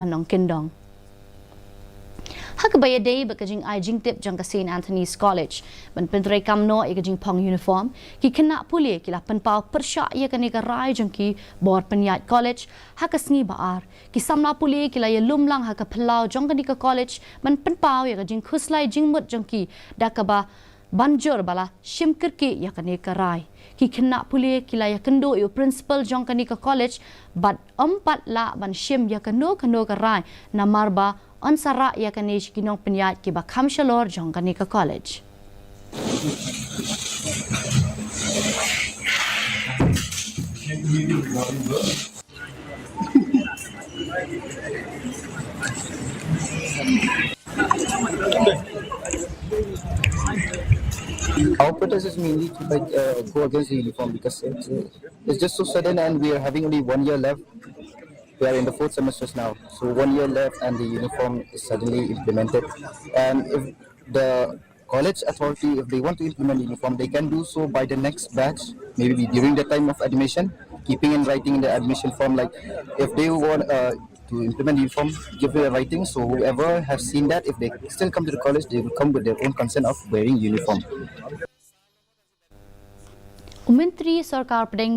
Nong Kindong. Hakabaya day bakajing I jing tip jang ka St. Anthony's College. Ban pentray kamno ikajing Phong uniform. Ki Khynnah Pule kila penpau Pyrshah ya kanika rai jang ki bor penyat college. Hakasngi baar. Ki samla Pule kila ya lumlang hakapelau jang kanika college. Ban penpau ya kajing khuslai jing mut jang ki dakaba banjur bala shimkirki ya kanika rai. Ki Khynnah Pule kila ya kendo yu principal jang kanika college. Bat empat la ban shim ya kano ka rai namarba Ansara ya kanish kinong penyat ki bakham shalor jong kanika college. Our protest is mainly to go against the uniform because it's just so sudden and we are having only 1 year left. We are in the 4th semesters now, so 1 year left and the uniform is suddenly implemented. And if the college authority, if they want to implement uniform, they can do so by the next batch, maybe during the time of admission, keeping in writing in the admission form, like if they want to implement uniform, give their writing, so whoever has seen that, if they still come to the college, they will come with their own consent of wearing uniform. Menteri Sarkar Pedeng